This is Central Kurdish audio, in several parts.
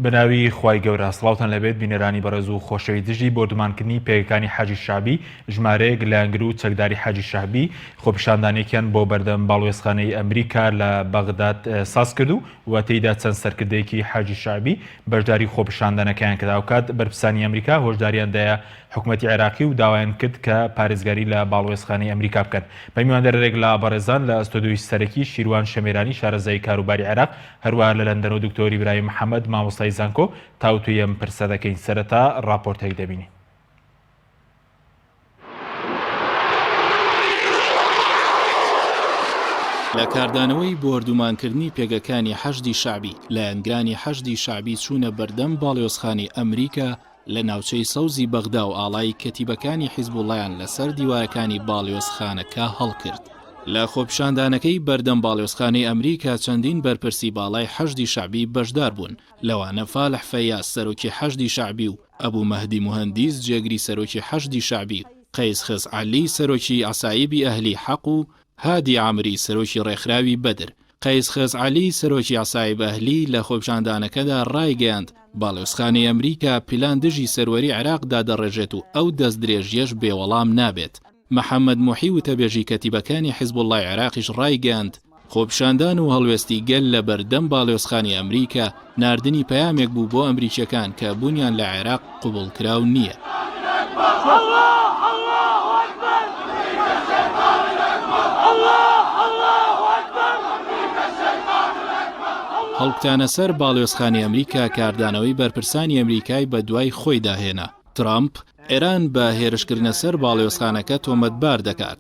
بەناوی خوای گەورە سڵاوتان لەبێت بینەرانی بەڕێز و خۆشەوی دژی بۆ دومانکردنی پێگەکانی حەجی شعبی ژمارەیەک لە ئەنگر و چەکداری حەجی شعبی خۆپیشاندانێکیان بۆ بەردەم باڵوێزخانەی ئەمریکا لە بەغداد ساز کرد و تێیدا چەند سەرکردەیەکی حەجی شعبی بەشداری خۆپیشاندانەکەیان کرد. ئەو کات بەرپرسانی ئەمریکا هۆشداریاندایە حکوومەتی عێراقی و داوایان کرد کە پارێزگاری لە باڵوێزخانەی ئەمریکا بکەن. بە میواندەرێک لە بەڕێزان لە ئەستۆدیۆی سەرەکی شیروان شەمێرانی شارەزای کاروباری عێراق هەروەها لە لەندەن و دکتۆری برایم محەممەد مامۆستای زانکۆ تاوتوی ئەم پرسە دەکەین. سەرەتا راپۆرتێک دەبینی. لە کاردانەوەی بۆردومانکردنی پێگەکانی حەشدی شعبی لە ئەنگرانی حەشدی شعبی چوونە بەردەم باڵیۆزخانی ئەمریکا لە ناوچەی سەوزی بەغدا و ئاڵای کەتیبەکانی حیزبوڵایان لەسەر دیوارەکانی باڵیۆزخانەکە هەڵکرد. لە خۆپیشاندانەکەی بەردەم باڵیۆزخانەی ئەمریکا چەندین بەرپرسی باڵای حەشدی شعبی بەشدار بوون، لەوانە فالح فەیاز سەرۆکی حەشدی شعبی و ئەبوو مەهدی موهەندیس جێگری سەرۆکی حەشدی شعبی، قەیس خز عەلی سەرۆکی عەسایبی ئەهلی حەق و هادی عامری سەرۆکی ڕێکخراوی بەدر. قەیس خز عەلی سەرۆکی عەسایب ئەهلی لە خۆپیشاندانەکەدا ڕایگەیاند باڵیۆزخانەی ئەمریکا پیلان دژی سەروەری عێراقدا دەڕێژێت و ئەو دەست درێژیەش بێوەڵام نابێت. محەممەد موحی وتەبێژی کەتیبەکانی حیزبوڵای عێراقیش ڕایگەاند خۆپیشاندان و هەڵوێستی گەل لە بەردەم باڵیۆزخانی ئەمریکا ناردنی پەیامێک بوو بۆ ئەمریکیەکان کە بوونیان لە عێراق قبوڵکراو نییە. هەڵبتانە سەر باڵیۆزخانی ئەمریکا کاردانەوەی بەرپرسانی ئەمریکای بە دوای خۆی داهێنا. ترامپ ئێران بە هێرشکردنە سەر باڵیۆزخانەکە تۆمەتبار دەکات.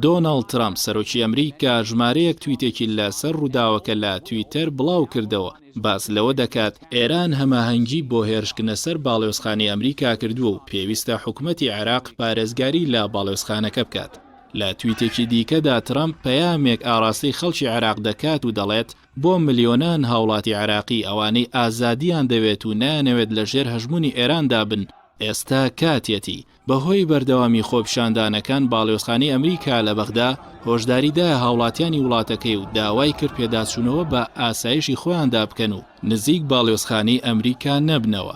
دۆناڵد ترامپ سەرۆکی ئەمریکا ژمارەیەک تویتێکی لەسەر ڕووداوەکە لە تویتەر بڵاو کردەوە باس لەوە دەکات ئێران هەماهەنگی بۆ هێرشکردنە سەر باڵیۆزخانی ئەمریکا کردووە و پێویستە حکوومەتی عێراق پارێزگاری لە باڵیۆزخانەکە بکات. لە تویتێکی دیکەدا ترامپ پەیامێک ئاڕاستی خەڵکی عێراق دەکات و دەڵێت بۆ ملیۆنان هاوڵاتی عێراقی ئەوانەی ئازادیان دەوێت و نانەوێت لە ژێر هەژمونی ئێراندا بن ئێستا کاتێتی. بەهۆی بەردەوامی خۆپیشاندانەکان باڵیۆزخانەی ئەمریکا لە بەغدا هۆشداریدا هاوڵاتیانی وڵاتەکەی و داوای کرد پێداچوونەوە بە ئاسایشی خۆیاندا بکەن و نزیک باڵیۆزخانەی ئەمریکا نەبنەوە.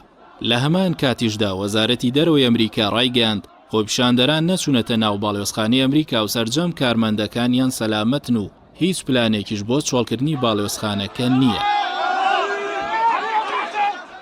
لە هەمان کاتیشدا وەزارەتی دەرەوەی ئەمریکا ڕایگەاند خۆپیشاندەران نەچوونەتە ناو باڵیۆزخانەی ئەمریکا و سەرجەم کارمەندەکانیان سەلامەتن و هیچ پلانێکیش بۆ چۆڵکردنی باڵیۆزخانەکە نییە.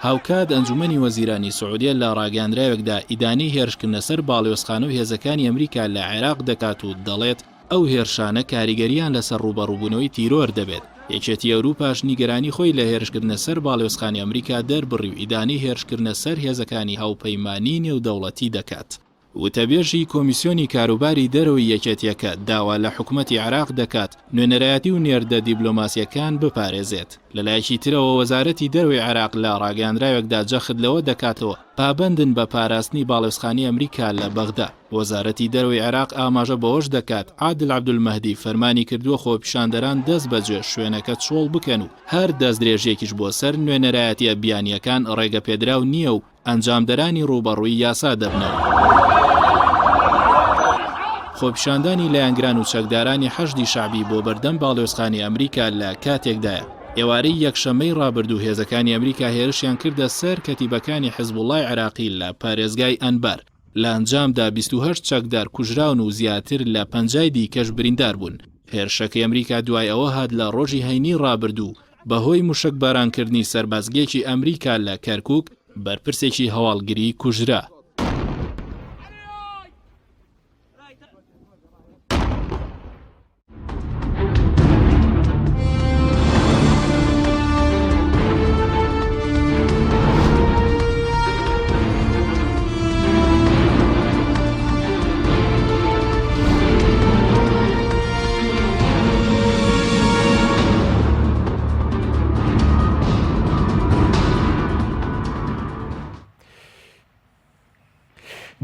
هاوکات ئەنجومەنی وەزیرانی سعودیە لە ڕاگەاندراوێکدا ئیدانی هێرشکردنە سەر باڵیۆزخانە و هێزەکانی ئەمریکا لە عێراق دەکات و دەڵێت ئەو هێرشانە کاریگەریان لەسەر ڕوبەڕووبوونەوەی تیرۆر دەبێت. یەکێتی ئەوروپاش نیگەرانی خۆی لە هێرشکردنە سەر باڵیۆزخانی ئەمریکا دەربڕی و ئیدانی هێرشکردنە سەر هێزەکانی هاوپەیمانی نێودەوڵەتی دەکات. وتەبێژی کۆمیسیۆنی کاروباری دەرەوەی یەکێتیەکە داوا لە حکوومەتی عێراق دەکات نوێنەرایەتی و نێردە دیبلۆماسیەکان بپارێزێت. لەلایەکی ترەوە وەزارەتی دەرەوەی عێراق لە ڕاگەاندراوێکدا جەخت لەوە دەکاتەوە پابەندن بە پاراستنی باڵیۆزخانی ئەمریکا لە بەغدا. وەزارەتی دەرەوەی عێراق ئاماژە بەوەش دەکات عادل عەبدولمەهدی فەرمانی کردووە خۆپیشاندەران دەست بەجێ شوێنەکە چۆڵ بکەن و هەر دەست درێژێکیش بۆ سەر نوێنەرایەتیە بیانیەکان ڕێگە پێدراو نییە و ئەنجامدەرانی ڕوبەڕووی یاسا دەبنەوە. خۆپیشاندانی لایەنگران و چەکدارانی حەشدی شعبی بۆ بەردەم باڵیۆزخانی ئەمریکا لە کاتێکدایە ئێوارەی یەکشەمەی ڕابردوو هێزەکانی ئەمریکا هێرشیان کردە سەر کەتیبەکانی حیزبوڵای عێراقی لە پارێزگای ئەنبار. لە ئەنجامدا 28 چەکدار کوژراون و زیاتر لە 50 دیکەش بریندار بوون. هێرشەکەی ئەمریکا دوای ئەوە هات لە ڕۆژی هەینی ڕابردوو بەهۆی موشک بارانکردنی سەربازگێکی ئەمریکا لە کەرکووک بەرپرسێکی هەواڵگری کوژرا.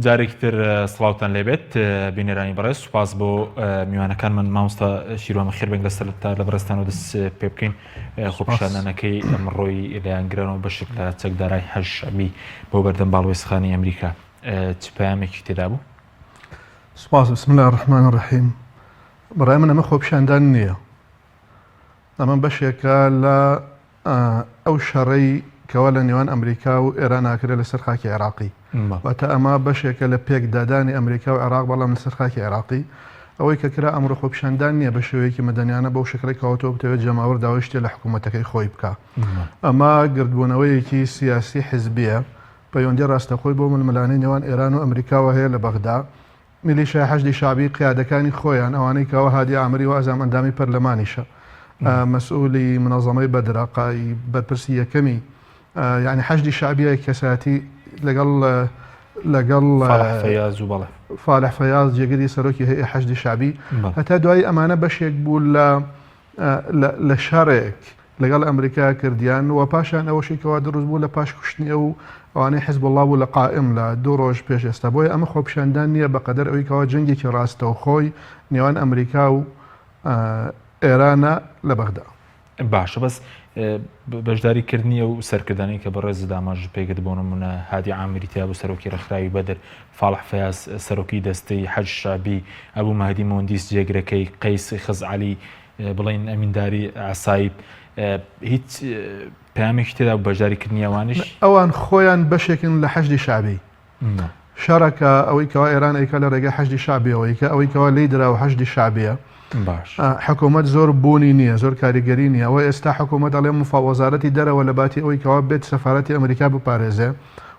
جارێکتر سڵاوتان لێبێت بینەرانی بەڕێز سوپاس بۆ میوانەکان من مامۆستا شیروان خێربنگ لەسەر لە بەڕێستان و دەست پێ بکەین خۆپیشاندانەکەی ئەمڕۆی لایەنگرانەوە بەشێک لە چەکدارای حەج شەعبی بۆ بەردەم باڵوێزخانی ئەمریکا چ پەیامێکی تێدا بوو؟ سوپاس. بسم الله الرحمن الرحیم. بەڕای من ئەمە خۆپیشاندان نییە، ئەمە بەشێکە لە ئەو شەڕەی کەوا لە نێوان ئەمریکا و ئێران ناکرێت لەسەر خاکی عێراقی واتە ئەمە بەشێکە لە پێک دادانی ئەمریکا و عێراق بەڵام لەسەر خاکی عێراقی ئەوەی کە کرا ئەمڕۆ خۆپیشاندان نییە بە شێوەیەکی مەدەنیانە بەو شکلی کەوتەوە بتەوێت جەماوەر داوای شتێ لە حکوومەتەکەی خۆی بکە ئەمە گردبوونەوەیەکی سیاسی حزبیە پەیوەندی ڕاستەخۆی بۆ ململانەی نێوان ئێران و ئەمریکاوە هەیە لە بەغدا میلیشای حەشدی شعبی قیادەکانی خۆیان ئەوانەی کەەوە هادی ئامری و ئازام ئەندامی پەرلەمانیشە مەسئولی منەظەمەی بەدرەقایی بەرپرسی یەکەمی یعنی حەشدی شعبیە کەساتی لەگەڵ فالح فەیاض جێگەری سەرۆکی هەیە حەشدی شعبی هەتا دوای ئەمانە بەشێک بوو لە شەڕێک لەگەڵ ئەمریکا کردیان و پاشان ئەوەشی کەوا دروست بوو لە پاش کوشتنی ئەو ئەوانەی حیزب الله بوو لە قائم لە 2 ڕۆژ پێش ئێستا بۆیە ئەمە خۆپیشاندان نییە بەقەدەر ئەوەی کەوا جەنگێکی ڕاستەوخۆی نێوان ئەمریکا و ئێرانە لە بەغدا. باشە بەس بەشداریکردنیە و سەرکردانی کە بەڕێز داماژ پێگەت بۆ نمونە هادی عامری تیا بوو سەرۆکی ڕێکخراوی بەدر، فالح فەیاز سەرۆکی دەستەی حەج شعبی، ئەبوو مەهدی مۆندیس جێگرەکەی، قەیس خزعەلی، بڵین ئەمینداری عسایب، هیچ پامێکی تێدا و بەشداریکردنی ئەوانش ئەوان خۆیان بەشێکن لە حەشدی شعبی شارەکە ئەوەی کەوا ئێران ئەیکا لە ڕێگەی حەشدی شعبیەوەی کە ئەوەی کەوا لی درا و حەشدی شعبیە حکوومەت زۆر بوونی نییە زۆر کاریگەری نییە ئەوە ئێستا حکوومەت ئەڵێ وەزارەتی دەرەوە لە باتی ئەوەی کەوا بێت سەفارەتی ئەمریکا بپارێزێ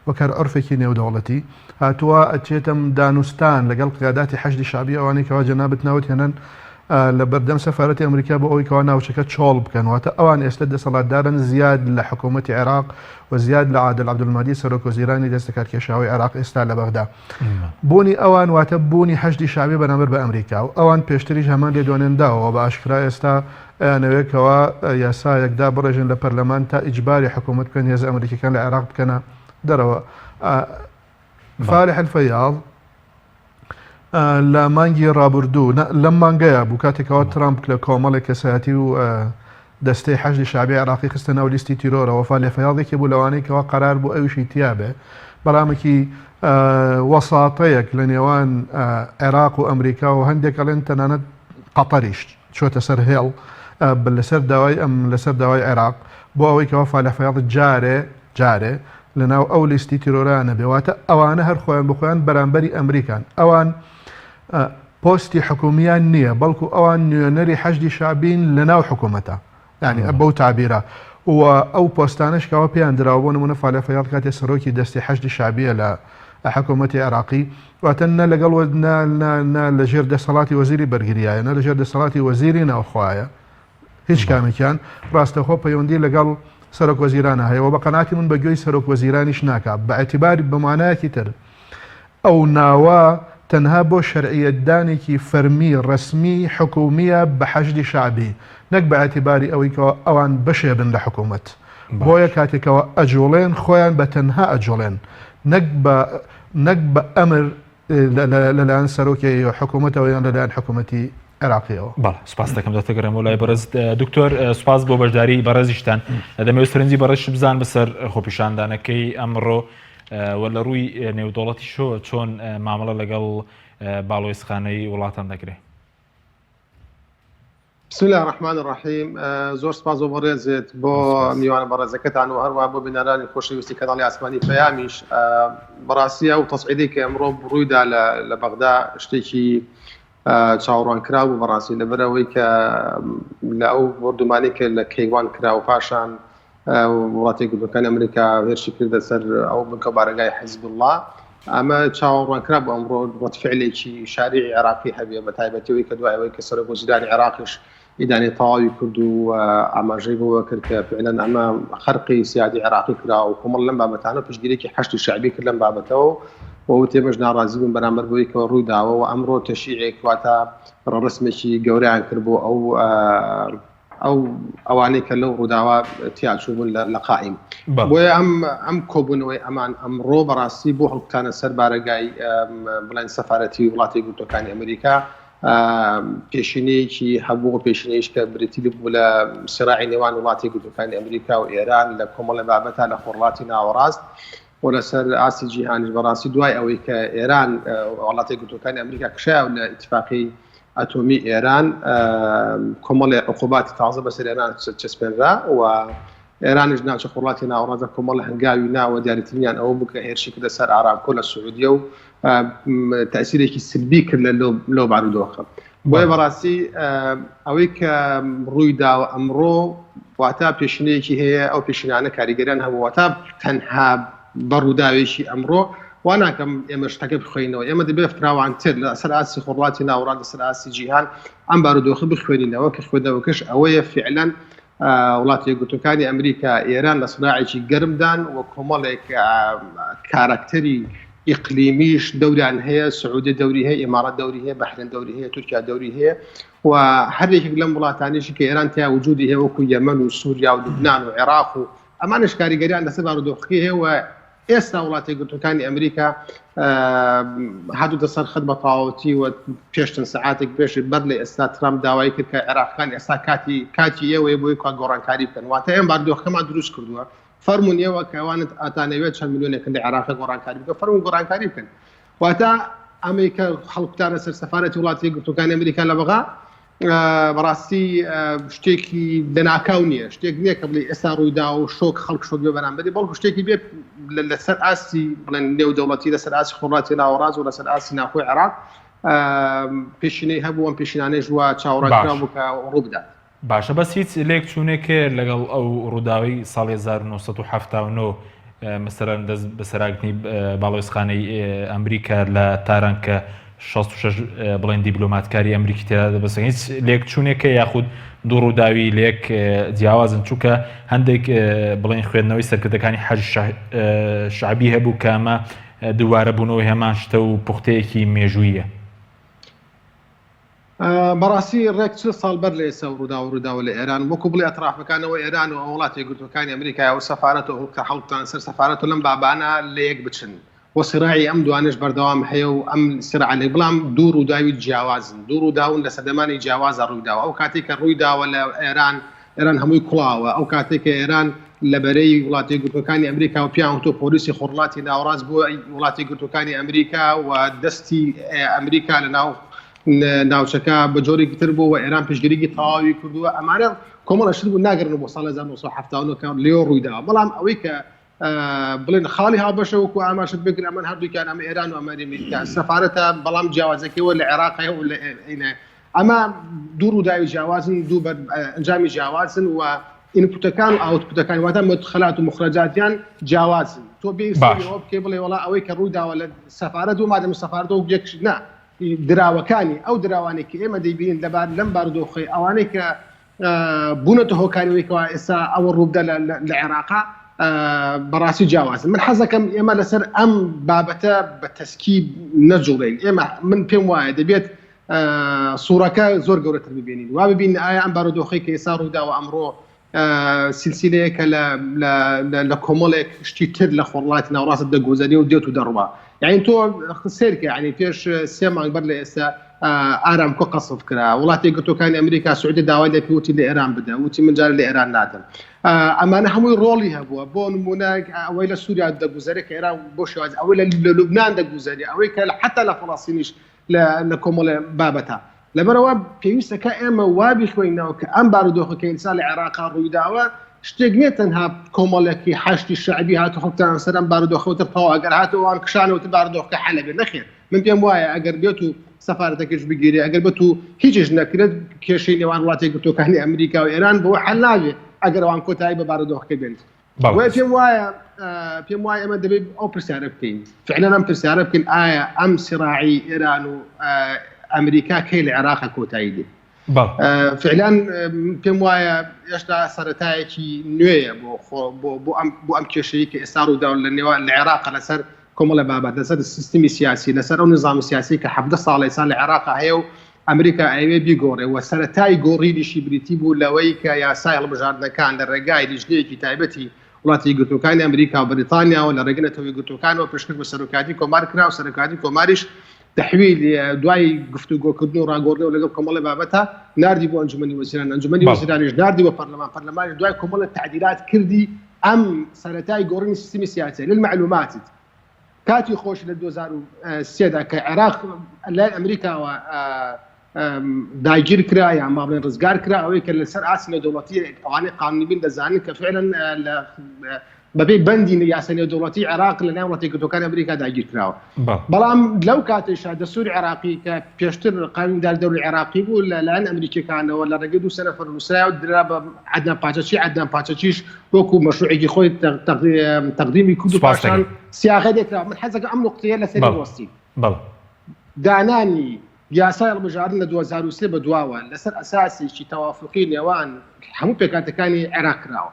وەکار عرفێکی نێودەوڵەتی هاتووە ئەچێتم دانوستان لەگەڵ قیاداتی حەشدی شعبی ئەوانەی کەوا جەنابەت ناوت هێنن لە بەردەم سەفارەتی ئەمریکا بۆ ئەوەی کەوا ناوچەکە چۆڵ بکەن واتە ئەوان ئێستا دەسەڵاتدارن زیاد لە حکوومەتی عێراق و زیاد لە عادل عەبدولمەجید سەرۆکوەزیرانی دەستەکات کێشاوی عێراق ئێستا لە بەغدا بوونی ئەوان واتە بوونی حەشدی شعبی بەرامبەر بە ئەمریکا و ئەوان پێشتریش هەمان لێدوانێنداوە بە ئاشکرا ئێستا ئەیانەوێتەوە یاسایەکدا بڕێژن لە پەرلەمان تا ئیجباری حکوومەت بکەن هێز ئەمریکیەکان لە عێراق بکەنە دەرەوە. فالح الفەیاض لە مانگی ڕابردوو لەم مانگەیە بوو کاتێکەوە ترامپ لە کۆمەڵی کەسایەتی و دەستەی حەشدی شعبی عێراقی خستە ناو لیستی تیرۆرەوە فالح فەیاضێکی بوو لەوانەی کەوا قەرار بوو ئەویشی تیابێ بەڵامێکی وەساتەیەک لە نێوان عێراق و ئەمریکا و هەندێک ئەڵێن تەنانەت قەتەریش چۆتە سەر هێڵ لەسەر داوای عێراق بۆ ئەوەی کەوا فالح فەیاض جارێ لەناو ئەو لیستی تیرۆرانە بێواتە ئەوانە هەر خۆیان بخۆیان بەرامبەری ئەمریکان ئەوان پۆستی حکومیان نییە بەڵکو ئەوان نوێنەری حەشدی شعبین لەناو حکوومەتە یعنی بەو تعبیرە و ئەو پۆستانش کەوا پێیان دراوە بۆ نمونە فالح فەیاض کاتێ سەرۆکی دەستی حەشدی شعبیە لە حکوومەتی عێراقی واتە نە لەگەڵ لەژێر دەسەڵاتی وەزیری بەرگریایە نە لەژێر دەسەڵاتی وەزیری ناوخوایە هیچ کامێکیان ڕاستەخۆ پەیوەندی لەگەڵ سەرۆک وەزیرانە هەیەەوە بە قەناعەتی من بەگوێی سەرۆک وەزیرانیش ناکات بە ئەتیباری بەمانایەکی تر ئەو ناوە تەنها بۆ شەرعیەتدانێکی فەرمی ڕەسمی حکومیە بە حەشدی شعبی نەک بە ئەتیباری ئەوەی کەەوە ئەوان بەشێ بن لە حکوومەت بۆیە کاتێکەوە ئەجوڵێن خۆیان بە تەنها ئەجوڵێن نەک بە ئەمر لەلایەن سەرۆکی حکوومەتەوە یان لەلایەن حکوومەتی عێراقیەوە. بەڵێ سوپاس دەکەم دەتەگەڕێم وڵای بەڕێز دکتۆر سوپاس بۆ بەشداری بەڕێزیشتان دەمەوێت سەرنجی بەڕێز بزان بەسەر خۆپیشاندانەکەی ئەمڕۆ وە لە ڕووی نێودوڵەتی شۆ چۆن مامەڵە لەگەڵ باڵۆیسخانەی وڵاتان دەکرێت. بسم الله الرحمن الرحیم زۆر سپاس بۆ بەڕێزێت بۆ میوانە بەڕێزەکەتان و هەروە بۆ بینەرانی خۆشەویستی کەناڵی ئاسمانی پەیامیش بەڕاستی ئەو تەسعیدی کە ئەمڕۆ ڕوویدا لە بەغدا شتێکی چاوەڕوان کرا و بەڕاستی لەبەرەوەی کە لە ئەو بردومانی کە لە کەیوان کرا و پاشان وڵاتی یەکگرتووەکانی ئەمریکا هێرشی کردە سەر ئەو بنکە بارگای حیزب الله ئەمە چاوەڕوان کرا بۆ ئەمڕۆ ڕەتفعلێکی شاریعی عێراقی هەبێ بە تایبەتیەوەی کە دوایەوەی کە سەرۆک وەزیرانی عێراقیش ئیدانی تەواوی کرد و ئاماژەی بۆ کرد کە فعلەن ئەمە خەرقی سیادی عێراقی کرا و کۆمەڵ لەم بابەتانە پشتگیرێکی حەشدی شعبی کرد لەم بابەتەوە و تێمەش ناڕازی بوون بەرامبەر بۆی کە ڕووی داوە و ئەمڕۆ تەشیعێک واتە ڕسمێکی گەورەیان کرد بۆ ئەوانەی کە لەو ڕووداوە تیاچوو بوون لە قائیم بۆیە ئەم کۆبوونەوەی ئەمان ئەمڕۆ بەڕاستی بۆ هەڵکتانە سەر بارگای بڵێن سەفارەتی وڵاتی یەکگرتووەکانی ئەمریکا پێشینەیەکی هەبوو پێشینەیەش کە بریتی بوو لە سراعی نێوان وڵاتی یەکگرتووەکانی ئەمریکا و ئێران لە کۆمەڵی بابەتە لە خۆڕڵاتی ناوەڕاست و لەسەر ئاسی جیهانیش بەڕاستی دوای ئەوەی کە ئێران وڵاتی یەکگرتووەکانی ئەمریکا کشایەوە لە ئیتفاقی ئەتۆمی ئێران کۆمەڵی عقوباتی تازە بەسەر ئێران چەسپێنرا و ئێرانیش ناوچە وڵاتی ناوەڕاستە کۆمەڵ هەنگاوی ناوە دیاریترینیان ئەوە بوو کە هێرشی کردە سەر ئارامکۆ لە سعودیە و تەسیرێکی سلبی کرد لەو بارودۆخە. بۆیە بەڕاستی ئەوەی کە ڕوویداوە ئەمڕۆ واتە پێشینەیەکی هەیە، ئەو پێشینانە کاریگەریان هەبوو، واتە تەنها بەڕووداوێکی ئەمڕۆ وا ناکەم ئێمە شتەکە بخوێنەوە، ئێمە دەبێت فراوانتر لە سەر ئاسی خۆڕاتی ناوەڕاست لە سەر ئاسی جیهان ئەم بارودۆخە بخوێنینەوە کە خوێندەوەکەش ئەوەیە فعلاً وڵاتی یەکگرتووەکانی ئەمریکا ئێران لە سناعێکی گەرمدان و کۆمەڵێک کاراکتەری ئیقلیمیش دەوریان هەیە، سعودی دەوری هەیە، ئیمارات دەوری هەیە، بەحرین دەوری هەیە، تورکیا دەوری هەیە و هەرێکێک لەم وڵاتانیشی کە ئێران تیا وجودی هەیە وەکو یەمەن و سووریا و لوبنان و عێراق و ئەمانش کاریگەریان لەسەر بارودۆخەکەی هەیە و ئێستا وڵاتی یەکگرتووەکانی ئەمریکا هاتووەتە سەر خەت بە تەواوەتی و پێش چەند سەعاتێک پێش بەر لە ئێستا ترامپ داوای کرد کە عێراقیەکان ئێستا کاتی ئێوەیە بۆی گۆڕانکاری بکەن، واتە ئێمە بارودۆخەکەمان دروست کردووە، فەرمونون ئێوە کە ئەوانت ئاتانەوێت چەند میلیۆنێکن لە عێراق گۆڕانکاری بکەن، فەرمونون گۆڕانکاری بکەن. واتە ئەمریکا خەڵکوتانە سەر سەفارەتی وڵاتی یەکگرتووەکانی ئەمریکا لە بەغا بەڕاستی شتێکی لەناکاو نییە، شتێک نییە کە بڵێ ئێستا ڕوویدا و شۆک خەڵک شۆک بێ بەرامبەری، بەڵکو شتێکی بێت لەسەر ئاسی بڵێن نێودەوڵەتی لەسەر ئاسی خۆڕاتی ناوەڕاست و لەسەر ئاسی ناخۆی عێراق پێشینەی هەبوو، ئەم پێشینانەی ژوا چاوەڕێکرا بوو کە ڕوو بدات. باشە، بەس هیچ لێک چوونێکە لەگەڵ ئەو ڕووداوی ساڵی 1970 مەسەرەن دەست بەسەراگرتنی باڵۆیزخانەی ئەمریکا لە تاران کە 66 بڵێن دیبلۆماتکاری ئەمریکی تێدا دەبەستن، هیچ لێک چوونێکە یاخود دوو ڕووداوی لێک جیاوازن، چووکە هەندێک بڵێن خوێندنەوەی سەرکردەکانی حەج شعبی هەبوو کە ئەمە دووارە بوونەوەی هەمان شتە و پوختەیەکی مێژوویە. بەڕاستی ڕێک 40 ساڵ بەر لە ئێستا ڕووداوە لە ئێران وەکو بڵێ ئەترافەکانەوە ئێران و وڵاتی یەکگرتووەکانی ئەمریکا و سەفارەت و کە هەڵتان سەر سەفارەت و لەم بابانە لە یەک بچن و سراعی ئەم دوانش بەردەوام هەیە و ئەم سرعە بەڵام دوو ڕووداوی جیاوازن، دوو ڕووداون لە سەردەمانی جیاوازە ڕوویداوە. ئەو کاتێک کە ڕوویداوە لە ئێران هەمووی کوڵاوە، ئەو کاتێک کە ئێران لەبەرەی وڵاتی یەکگرتووەکانی ئەمریکا و پیان تۆ پۆلیسی خۆڕاتی ناوەڕاست بووە وڵاتی یەکگرتووەکانی ئەمریکا و دەستی ئەمریکا لە ناوچەکە بە جۆرێکی تر بوو و ئێران پشتگیریی تەواوی کردووە. ئەمانە کۆمەڵ شت بوو ناگەڕن بۆ ساڵ 1970 لێو ڕوویداوە، بەڵام ئەوەی کە بڵێن خاڵی هاوبەشە وەکو ئاماشت بگرن ئەمە هەردووکیان ئەمە ئێران و ئەمریکا سەفارەتە، بەڵام جیاوازەکەیەوە لە عێراقەیە و لە ئەمە دوو ڕووداوی جیاوازن، دوو ئەنجامی جیاوازن و ئینپوتەکان و ئاوتپوتەکان واتە مدخلات و مخرجاتیان جیاوازن. تۆ بێسەوە بکەی بڵێ وڵا ئەوەی کە ڕوویداوە لە سەفارەت و مادەم سەفارەتەوە یەک نا دراوەکانی ئەو دراوانێک کە ئێمە دەیبینین لەم بارودۆخی ئەوانەی کە بوونەتە هۆکاریەوەیەوە ئێستا ئەوە ڕووبدە لە عێراقا بەڕاستی جیاوازن. من حەزەکەم ئێمە لەسەر ئەم بابەتە بە تەسکیب نەجوڵێن، ئێمە من پێم وایە دەبێت سوورەکە زۆر گەورەتر ببینین، وا ببین ئایا ئەم بارودۆخی کە ئێستا ڕووداوە ئەمڕۆ سلسلەیەکە لە کۆمەڵێک شتی تر لە خۆڕاتی ناوەڕاست دەگۆزێنێ و دێت و دەڕوا. یعنی تۆ سێرکە ینی پێش 3 مانگ بەر لە ئێستا ئارامکۆ قەسف کرا، وڵاتی یەکگرتووەکانی ئەمریکا سعودی داوای لێ وتی لە ئێران بدە، وتی من جارە لە ئێران نادەم. ئەمانە هەمووی ڕۆڵی هەبووە، بۆ نمونە ئەوەی لە سووریا دەگوزارێت کە ئێران بۆ شێواز، ئەوەی لە لوبنان دەگوزارێ، ئەوەی کە حتا لە فڵاستینیش لە کۆمەڵ بابەتە. لەبەرەوە پێویستەکە ئێمە وابی خوێنەوە کە ئەم بارودۆخەکە ئینسان لە عێراقا ڕوویداوە شتێک نییە تەنها کۆمەڵێکی حەشتی شعبی هاتو خەڵکتان سەرم بارودۆخەوەتر تەواو ئەگەر هاتەوەوان کشانەوەتر بارودۆخەکە حەلە بێت نەخێر. من پێم وایە ئەگەر بێت و سەفارەتەکەش بگیری، ئەگەر بێت و هیچیش نەکرێت کێشەی نێوان وڵاتی یەکگرتووەکانی ئەمریکا و ئێران بەوە حەل نابێت ئەگەر ئەوان کۆتایی بە بارودۆخەکە بێن. پێم وایە ئێمە دەبێت ئەو پرسیارە بکەین، فعلا ئەم پرسیارە بکەین ئایا ئەم سراعی ئێران و ئەمریکا کەی لە عێراقا کۆتایی دێت. فعلا پێم وایە هێشتا سەرەتایەکی نوێیە بۆ ئەم کێشەیە کە ئێستا ڕوودا لە نێوان لە عێراقا لەسەر کۆمەڵە بابەت، لەسەر سیستمی سیاسی، لەسەر ئەو نظامی سیاسی کە 17 ساڵ ئێستا لە عێراقا هەیە و ئەمریکا ئەوێ بیگۆڕێ و سەرەتای گۆڕیدیشی بریتی بوو لەوەی کە یاسای هەڵبژاردنەکان لە ڕێگای لیژنەیەکی تایبەتی وڵاتی یەکگرتووەکانی ئەمریکا و بریتانیا و لە ڕێگەنەوەی یەکگرتووەکانەوە پێشکرد بە سەرۆکاتی کۆمار کرا و سەرۆکاتی کۆماریش تحویل دوای گفتوگۆکردن و ڕاگۆڕنەوە لەگەڵ کۆمەڵی بابەتە ناردی بۆ ئەنجومەنی وەزیران، ئەنجومەنی وەزیرانیش ناردی بۆ پەرلەمانی دوای کۆمەڵە تعدیلات کردی ئەم سەرەتای گۆڕینی سیستمی سیاسی. للمعلوماتت کاتی خۆش لە 2003 دا کە عێراق لای ئەمریکاوە داگیر کرا یان ما بڵێن ڕزگار کرا ئەوەی کە لەسەر ئاسی نێودەوڵەتی ئەوانەی قانونی بین دەزانن کە فعلا بەبێ بەندی یاسا نێودەوڵەتی عێراق لە ناو وڵاتیەکگرتوەکانی ئەمریکا داگیر کراوە بەڵام لەو کاتێشا دەسووری عێراقی کە پێشتر قانوندار دەوڵەتی عێراقی بوو لەلایەن ئەمریکیەکانەوە لە ڕێگەی 2 سەنە نووسراوە درا بە عەدنان پاچەچی عەدنان پاچەچیش وەکو مەشروعێکی خۆی تەقدیمی کرد و پاشان سیاغەدێکرا من حەزەکە ئەم نقطەیە لەسەری وەستی دانانی یاسای هەڵبژاردن لە 2023 بەدواوە لەسەر ئەساسێکی تەوافقی نێوان هەموو پێکاتەکانی عێراق کراوە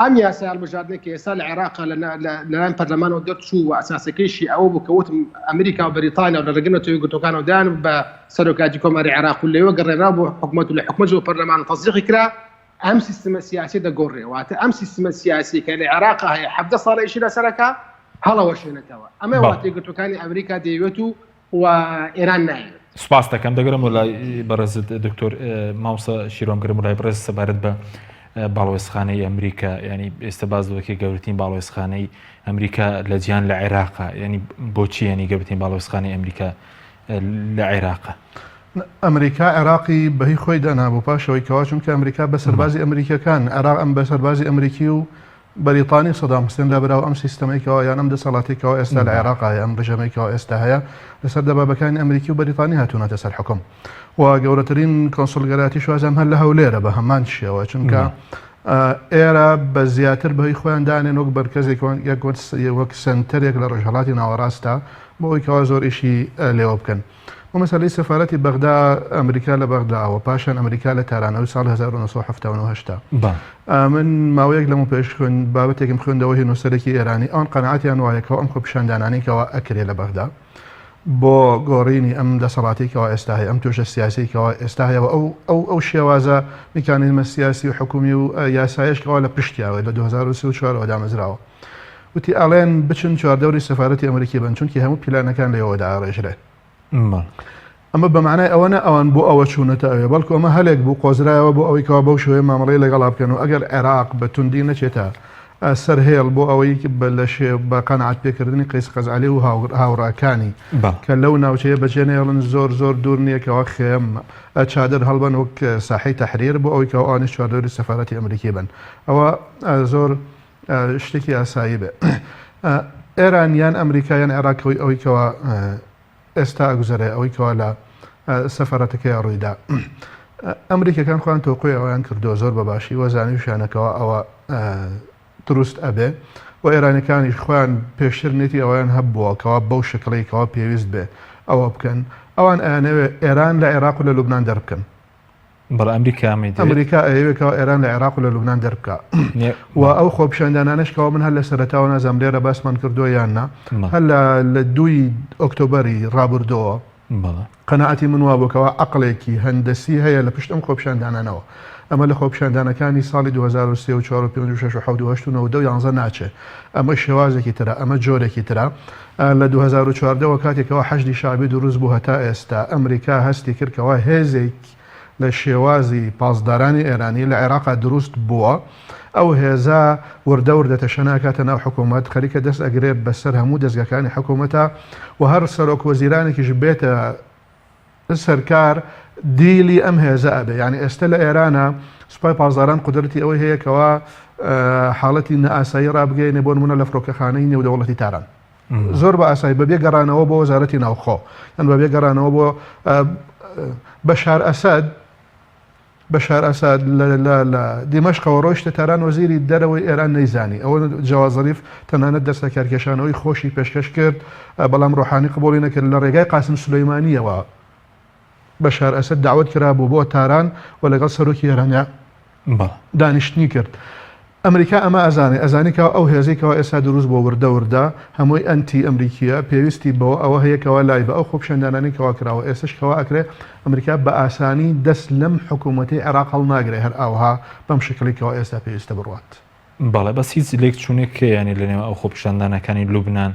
ئەم یاسای هەڵبژاردنە کە ئێستا لە عێراقا لەلایەن پەرلەمانەوە دەرچوو و ئەساسەکەیشی ئەوە بوو کە وتم ئەمریکا و بەریتانیا و لە ڕێگە نەتەوەیەکگرتوەکانەوە دایان بە سەرۆکاتی کۆماری عێراق و لەوێ گەڕێرا بۆ حکوومەت و لە حکوومەت و پەرلەمان تەصدیقی کرا ئەم سیستەمە سیاسی دەگۆڕێواتە ئەم سیستەمە سیاسی کە لە عێراقا هەیە 17 ساڵێکی لەسەرەکە هەڵەوەشێنێتەوە ئەمە وڵاتیەکگرتوەکانی ئەمریکا دەیەوێت و ئێران نایەوێت. سپاس دەکەم دەگەرم و لای بەڕێزت دکتۆر مامۆستا شیرۆمگرم و لای بەڕێز سەبارەت بە باڵۆێزخانەی ئەمریکا ینی ئێستا باز دەکەی گەورەترین باڵۆێزخانەی ئەمریکا لە جیهان لە عێراقا ینی بۆچی ینی گەورەترین باڵۆێزخانەی ئەمریکا لە عێراقا ئەمریکا عێراقی بەهی خۆی دانا بۆ پاشەوەی کەوا چونکە ئەمریکا بە سەربازی ئەمریکیەکان عێراق ئەم بە سەربازی ئەمریکی و بەریتانی سەدام حوسێن لەبەراو ئەم سیستەمێکەوە یان ئەم دەسەڵاتێکەوە ئێستا لە عێراقا ئەم ڕژەمێکەوە ئێستا هەیە لەسەر دەبابەکانی ئەمریکی و بەریتانی هاتوونەتە سەر حکم و گەورەترین کۆنسڵگەراتی شوازەم هەر لە هەولێرە بە هەمان شێوە چونکە ئێرە بە زیاتر بەهی خۆیان دانێن وەک بەرکەزێک وەک سنتەرێک لە ڕۆژهەڵاتی ناوەڕاستە بۆ ئەوی کەوا زۆر ئیشی لێوە بکەن ومەسەلەی سەفارەتی بەغدا ئەمریکا لە بەغداوە پاشان ئەمریکا لە تارانەوەی ساڵ 1970 من ماوەیەک لەمە پێش خوێن بابەتێکم خوێندەوە هی نووسەرێکی ئێرانی ئەوان قەنەعەتیان وایەکەوە ئەم خۆپیشاندانانێکەوە ئەکرێ لە بەغدا بۆ گۆڕینی ئەم دەسەڵاتێکەوە ئێستا هەیە ئەم توێژە سیاسیکەوە ئێستا هەیەەوە ئەو شێوازە میکانیزمە سیاسی و حکومی و یاسایشکەوە لە پشتیاوە لە 2034 دامەزراوە وتی ئەڵێن بچن چواردەوری سەفارەتی ئەمریکی بن چونکی هەموو پیلانەکان لەوەدا ئاڕێژرێ ئەمە بەمانای ئەوەنە ئەوان بۆ ئەوە چوونەتە ئەوێ بەڵکو ئەمە هەلێک بوو قۆزرایەوە بۆ ئەوەی کەوا بەو شوێ مامەڵەی لەگەڵا بکەن و ئەگەر عێراق بە توندی نەچێتە سەرهێڵ بۆ ئەوەی بە قەنەعەت پێکردنی قەیس قەزعەلی و هاوڕاکانی کە لەو ناوچەیە بەجێنێڵن زۆر دوور نییە کەەوە خێم چادر هەڵبن وەک ساحەی تەحریر بۆ ئەوەی کەەوە ئەوانش چواردەوری سەفارەتی ئەمریکی بن ئەوە زۆر شتێکی ئاسایی بێ ئێران یان ئەمریکایان عێراقەوەی ئەوەی کەەوە ئێستا ئەگوزەرێ ئەوەی کەوا لە سەفارەتەکەی ڕوویدا ئەمریکەکان خۆیان تۆقۆی ئەویان کردو زۆر بەباشی وەزانی وشانەکەەوە ئەوە دروست ئەبێ و ئێرانەکانیش خۆیان پێشتر نێتی ئەویان هەبووە کەوا بەو شکڵێکەوە پێویست بێ ئەوە بکەن ئەوان ئەیانەوێ ئێران لە عێراق و لە لوبنان دەربکەن بەڵام ئەمریکا ئەوێکەوە ئێران لە عێراق و لە لوبنان دەربکە و ئەو خۆپیشاندانانشکەوە من هەر لە سەرەتاوە نازام لێرە باسمان کردووە یاننا هەر لە 2 ئۆکتۆبەری ڕابردەوە قەنەعەتی من وا بووکەوە عەقڵێکی هەندەسی هەیە لە پشت ئەم خۆپیشاندانانەوە ئەمە لە خۆپیشاندانەکانی ساڵی 2023 و 4 و 5 و 6 و 7 و 8 و 9 و 11 ناچێت ئەمە شێوازێکی ترە ئەمە جۆرێکی ترە لە 2014 کاتێکەوە حەشدی شعبی دروست بوو هەتا ئێستا ئەمریکا هەستی کردکەوە هێزێک لە شێوازی پاسدارانی ئێرانی لە عێراقا دروست بووە ئەو هێزا وردە وردەتە شەناکاتە ناو حکوومەت خەریکە دەست ئەگرێت بەسەر هەموو دەستگاکانی حکوومەتە و هەر سەرۆک وەزیرانێکیش بێتە سەرکار دیلی ئەم هێزە ئەبێ یعنی ئێستا لە ئێرانە سوپای پاسداران قدرەتی ئەوەی هەیەکەوە حاڵەتی نەئاسایی ڕابگەینێ بۆ نمونە لە فڕۆکەخانەی نێودەوڵەتی تاران زۆر بە ئاسایی بەبێ گەڕانەوە بۆ وەزارەتی ناوخۆ یان بەبێ گەڕانەوە بۆ بەشار ئەساد لە دیمەشقەوە ڕۆیشتە تاران وەزیری دەرەوەی ئێران نەیزانی ئەوە جەواز ظەریف تەنانەت دەستە کارکێشانەوەی خۆشی پێشکەش کرد بەڵام ڕۆحانی قبوڵی نەکرد لە ڕێگای قاسم سولەیمانیەوە بەشار ئەسەد داوت کرابوو بۆ تاران و لەگەڵ سەرۆکی ئێرانیا دانیشتنی کرد ئەمریکا ئەمە ئەزانێکەوە ئەو هێزێکەوە ئێستا دروست بۆ وردە هەمووی ئەنتی ئەمریکیە پێویستی بەوە ئەوە هەیەکەوە لای بە ئەو خۆپیشاندانانێکەوە کراوە ئێستشکەوە ئەکرێ ئەمریکا بە ئاسانی دەست لەم حکوومەتی عێراق هەڵ ناگرێ هەر ئەوها بەم شکلێکەوە ئێستا پێویستە بڕوات بەڵێ بەس هیچ لێک چوونێک ینی لەنێوە ئەو خۆپیشاندانەکانی لوبنان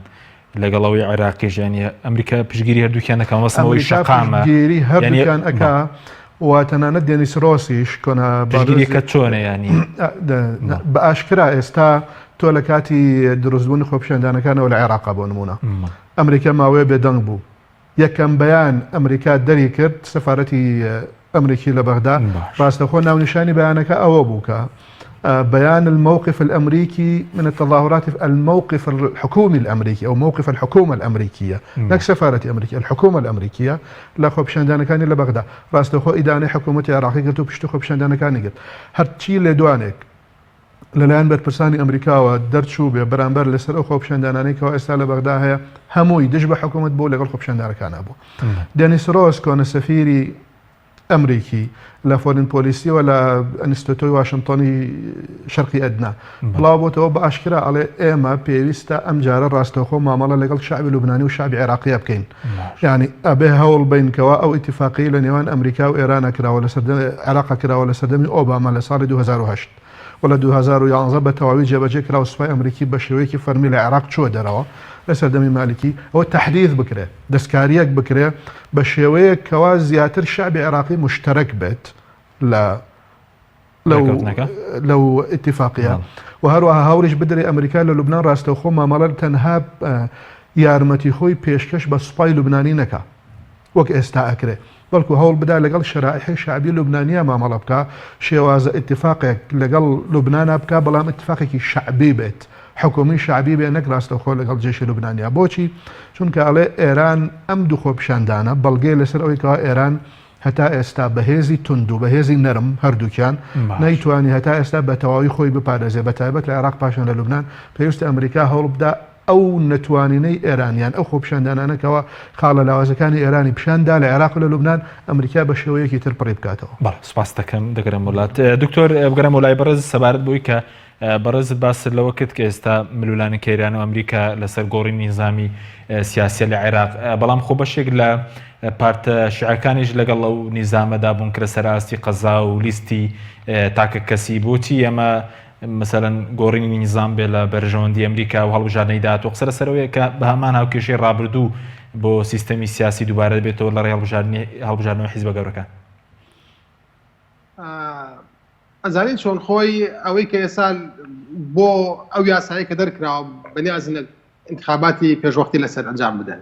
لەگەڵەوەی عێراقیش ینی ئەمریکا پشگیری هەردووکیان دەکەن وەسمەوەی شەقامە پشگیری هەردووکیان ئەکا و تەنانەت دێنیس ڕۆسیش کۆنا پشگیریەکە چۆنە ینی بە ئاشکرا ئێستا تۆ لە کاتی دروستبوونی خۆپیشاندانەکانەوە لە عێراقا بۆ نمونە ئەمریکا ماوەیە بێدەنگ بوو یەکەم بەیان ئەمریکا دەری کرد سەفارەتی ئەمریکی لە بەغدا ڕاستەخۆ ناونیشانی بەیانەکە ئەوە بووکە بيان الموقف الأمريكي من التظاهرات الموقف الحكومي الأمريكي أو موقف الحكومة الأمريكية لك سفارة أمريكا الحكومة الأمريكية لا خو بشاندانا كاني لبغداد راستو خو إداني حكومة عراقي قلتو بشتو خو بشاندانا كاني قلت هرتشي لدوانك لەلایەن بەرپرسانی ئەمریکاوە دەرچوو بێ بەرامبەر لەسەر ئەو خۆپشاندانانەی ئێستا لە بەغدا هەیە هەمووی دژ بە حکوومەت بۆ لەگەڵ خۆپشاندانەکانە بوو. دێنیس ڕۆز کۆنە سەفیری ئەمریکی لە فۆرین پۆلیسیەوە لە ئەنستۆتۆی واشنگتۆنی شەرقی ئەدنا بڵاو بۆتەوە بە ئاشکرا ئەڵێ ئێمە پێویستە ئەم جارە ڕاستەوخۆ مامەڵە لەگەڵ شعبی لوبنانی و شعبی عێراقیە بکەین. یعنی ئەبێ هەوڵ بینکەوە ئەو ئیتیفاقی لە نێوان ئەمریکا و ئێرانە کراوە لە عێراق کراوە لە سەردەمی ئۆباما لە ساڵی 2008 ولا 2011 بە تەواوی جێبەجێ کراوە سوپای ئەمریکی بە شێوەیەکی فەرمی لە عێراق چۆ دەرەوە لە سەردەمی مالکی ئەوە تەحریض بکرێ دەستکاریەک بکرێ بە شێوەیەک کەوا زیاتر شعبی عێراقی مشترک بێت لەو ئیتیفاقیە و هەروەها هەوڵیش بدرێ ئەمریکا لە لوبنان ڕاستەوخۆ مامەڵە تەنها یارمەتی خۆی پێشکەش بە سوپای لوبنانی نەکا وەک ئێستا ئەکرێ بەڵکو هەوڵ بدا لەگەڵ شەرائحی شعبی لوبنانیە مامەڵە بکە شێوازە ئیتیفاقێک لەگەڵ لوبنانە بکە بەڵام ئیتیفاقێکی شعبی بێت حکومی شعبی بێ نەک ڕاستەوخۆ لەگەڵ جێشی لوبنانیا بۆچی چونکە ئەڵێ ئێران ئەم دوو خۆپیشاندانە بەڵگەی لەسەر ئەوەی کەوا ئێران هەتا ئێستا بەهێزی تند و بەهێزی نەرم هەردووکیان نەیتوانی هەتا ئێستا بە تەواوی خۆی بپارێزێ بە تایبەت لە عێراق پاشان لە لوبنان پێویستە ئەمریکا هەوڵ بدا ئەو نەتوانینەی ئێرانیان ئەو خۆپیشاندانانەکەوە خاڵە لاوازەکانی ئێرانی پیشاندا لە عێراق و لە لوبنان ئەمریکا بە شێوەیەکی تر پڕی بکاتەوە. بەڵێ سوپاس دەکەم دەگەرم وڵات دکتۆر بگەرم وڵای بەڕێز سەبارەت بووی کە بەڕێزت باست لەوە کرد کە ئێستا ملولانی کەیران و ئەمریکا لەسەر گۆڕی نیزامی سیاسی لە عێراق بەڵام خۆ بەشێک لە پارتە شیعەکانیش لەگەڵ ئەو نیزامەدا بوون کرە سەراستی قەزا و لیستی تاکە کەسی بۆچی ئەمە مثلەن گۆڕینی نیزام بێ لە بەرژەوەندی ئەمریکا و هەڵبژاردنەی داهاتوە قسە لەسەرەوەیە کە بە هەمان هاوکێشەی ڕابردوو بۆ سیستەمی سیاسی دووبارە بێتەوە لە ڕێ هەڵبژاردنەوەی حیزبە گەورەکان. ئەزانین چۆن خۆی ئەوەی کە ئێستا بۆ ئەو یاسایی کە دەرکراوە بەنیازنە انتخاباتی پێشوەختی لەسەر ئەنجام بدەن.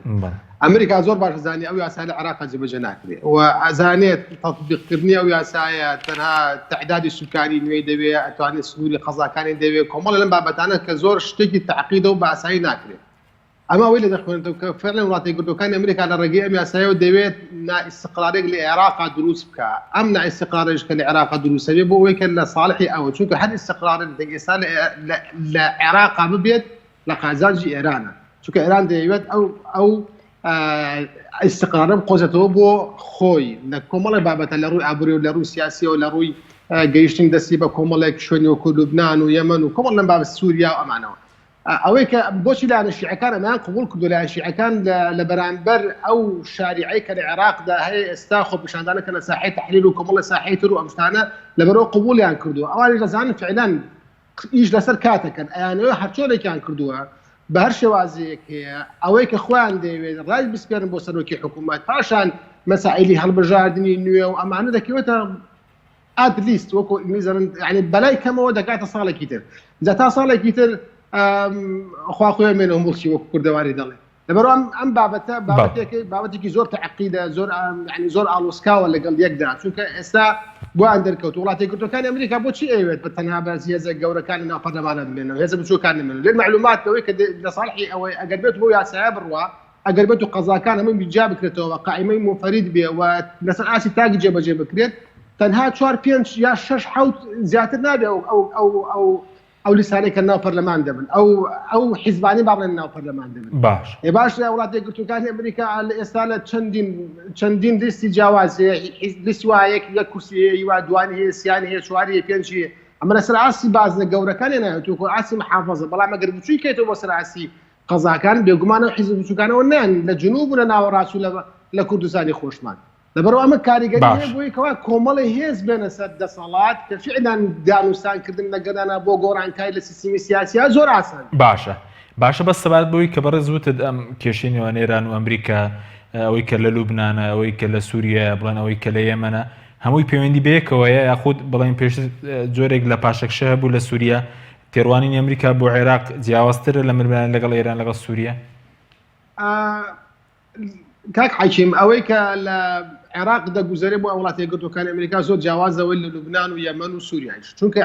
ئەمریکا زۆر باش زانی ئەو یاسای لە عێراق جێبەجێ ناکرێت و ئەزانێت تەطبیقکردنی ئەو یاسایە تەنها تعدادی سوکانی نوێی دەوێت ئەتوانێت سنووری قەزاکانی دەوێت کۆمەڵ لەم بابەتانە کە زۆر شتێکی تعقیدە و بە ئاسایی ناکرێت. ئەمە ئەوەی لە دەخوێنێتەوە کە فعلا وڵاتی یەکگرتوەکانی ئەمریکا لە ڕێگەی ئەم یاسایەوە دەوێت نائستقرارێک لە عێراق دروست بکە. ئەم نائستقرارێش کە لە عێراق دروست بێت بۆ ئەوەی کە لە صالحی ئەوە چونکە هەر ئیستقرارێک ئێستا لە عێراق ببێت لە قازانجی ئێرانە چونکە ئێران دەیەوێت ئەو استقرارە بقۆزێتەوە بۆ خۆی لە کۆمەڵی بابەتە لە ڕووی ئابووری و لە ڕووی سیاسی و لە ڕووی گەیشتن دەستی بە کۆمەڵێک شوێنی وەکو لوبنان و یەمەن و کۆمەڵ لەم بابەت سووریا و ئەمانەوە. ئەوەی کە بۆچی لایەنە شیعەکان ئەمان قبول کردو لایەن شیعەکان لە بەرامبەر ئەو شاریعەی کە لە عێراقدا هەیە ئێستا خۆپیشاندانەکە لە ساحەی تەحلیل و کۆمەڵی ساحەی تر و ئەم شتانە لەبەرەوە قبولیان کردو. ئەوانیش دەزانن فعلان ئیش لەسەر کاتەکەن ئەیانەوە هەرچۆنێکیان کردووە بە هەر شێوازەیەک هەیە ئەوەی کە خۆیان دەیەوێت ڕای بسپێرن بۆ سەرۆکی حکوومەت پاشان مەسائلی هەڵبژاردننی نوێ و ئەمانە دەکەوێتە ئادلیست وەکو ئینگلیزەن یعنی بەلای کەمەوە دەکاتە ساڵێکی تر جا تا ساڵێکی تر خوا خۆی مێنەوە مڵکی وەکو کوردەواری دەڵێ لەبەرەوە ئەم بابەتە بابەتێکی زۆر تەعقیدە زۆر ئاڵۆسکاوە لەگەڵ یەکدا چونکە ئێستا بۆیان دەرکەوت وڵاتی یەکگرتوەکانی ئەمریکا بۆچی ئەوێت بە تەنها بە هێزە گەورەکانی ناو پەرلەمانە بمێنەوە هێزە بچووکان نمێنەوە لێ معلومات ئەوەی کە لە صالحی ئەوەی ئەگەر بێت بۆ یاسایە بڕوا ئەگەر بێت و قەزاکان هەمووی بیجا بکرێتەوە قائمەی منفەرید بێ و لەسەر ئاسی تاگی جێبەجێ بکرێت تەنها 4-5 یا 6-7 زیاتر نابێ ئەو لیسانێکە ناو پەرلەمان دەبن ئەو حیزبانی با بڵێن ناو پەرلەمان دەبن باش لە وڵاتی یەکگرتوەکانی ئەمریکا ئێستا لە چەندین لیستی جیاواز هەیە لیستی وایەک یەک کورسی هەیە وا دوانی هەیە سیانی هەیە چواری هەیە پێنج هەیە ئەمە لەسەر ئاسی بازنە گەورەکانی نایەتوە ئاسی محافەزە بەڵام ئەگەر بچووی کەیتەوە بۆ سەر ئاسی قەزاکان بێگومانە حیزب بچووکانەوە نان لە جنوب و لە ناوەڕاست و لە کوردستانی خۆشمان لەبەرەوە ئەمە کاریگەری هەیە بۆی کەوا کۆمەڵی هێز بێنە سەر دەسەڵات کە فعلان دانوستانکردن لەگەدانە بۆ گۆڕانکاری لە سیستمی سیاسیە زۆر ئاسان باشە بەس سەبارەت بۆی کە بەڕێز وتت ئەم کێشەی نێوان ئێران و ئەمریکا ئەوەی کە لە لوبنانە ئەوەی کە لە سووریا بڵێن ئەوەی کە لە یەمەنە هەمووی پەیوەندی بەیەکەوەیە یاخود بڵێن پێش جۆرێک لە پاشەکشە هەبوو لە سووریا تێڕوانین ئەمریکا بۆ عێراق جیاوازترە لە مربیان لەگەڵ ئێران لەگەڵ سووریا کاک حەکیم ئەوەی کە لە عێراق دەگوزارێ بۆ وڵاتی یەکگرتوەکانی ئەمریکا زۆر جیاوازەوەی لە لوبنان و یەمەن و سووریایش چونکە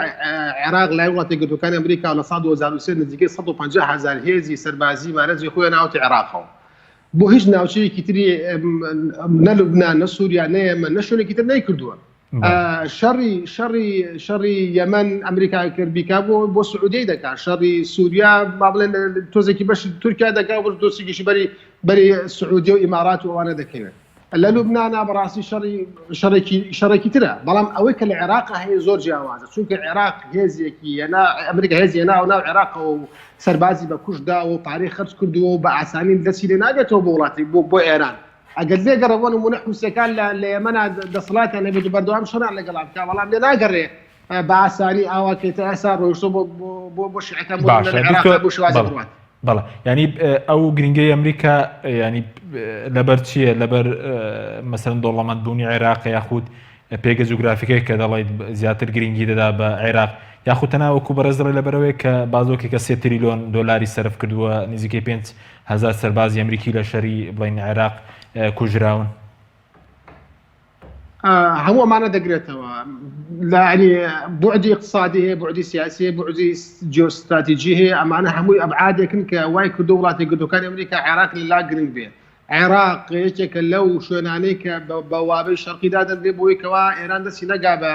عێراق لای وڵاتی یەکگرتوەکانی ئەمریکا لە ساڵ 2023 نزیکەی 150,000 هێزی سەربازی مارەزی خۆیان ناوەتی عێراقەوە بۆ هیچ ناوچەیەکی تری نە لوبنان نە سووریا نە یەمەن نە شوێنێکی تر نەیکردووە شەڕی یەمەن ئەمریکا کردبیکا بۆ سعودی دەکات شەڕی سووریا با بڵێن تۆزێکی بەشی تورکیا دەکات بۆ دۆستێکیشی بەری سعودی و ئیمارات و ئەوانە دەکەوێت لە لوبنانا بەڕاستی شەڕێکی ترە بەڵام ئەوەی کە لە عێراق هەیە زۆر جیاوازە چونکە عێراق هێزێکی ئەمریکا هێزی ناو عێراقەوە و سەربازی بە کوشدا و پارەی خەرج کردووە و بە ئاسانی دەچی لێ ناگێتەوە بۆ وڵاتی بۆ ئێران ئەگەر لێگەڕەوەن و نمونە حوسەکان لە یەمەنا دەسەڵاتیان هەبێت و بەردەوام شەڕیان لەگەڵا بکات بەڵام لێ ناگەڕێ بە ئاسانی ئاواکێتە ئێستا ڕۆیشتۆ بۆ شیعەکان بۆ شێوازی بڕوات بەڵێ ینی ئەو گرنگەی ئەمریکا ینی لەبەر چییە لەبەر مەسەرەن دەوڵەمەندبوونی عێراق یاخود پێگە جوگرافیکەی کە دەڵێت زیاتر گرنگی دەدا بە عێراق یاخود تەنها وەکو بەڕێزدەڵێ لەبەرەوەی کە بازۆکێکە 3 تریلیۆن دۆلاری سەرف کردووە نزیکەی 5,000 سەربازی ئەمریکی لە شەری بڵین عێراق کوژراون هەموو ئەمانە دەگرێتەوە ینی بعدی اقتصادی هەیە بعدی سیاسی بعدی جیۆستراتیجی هەیە ئەمانە هەمووی ئەبعادێکن کە وای کردو وڵاتی یەکگرتوەکانی ئەمریکا عێراق لەلا گرنگ بێ عێراق یەکێکە لەو شوێنانەی کە بە وابەی شەرقیدا دەردێ بۆی کەوا ئێران دەستی نەگا بە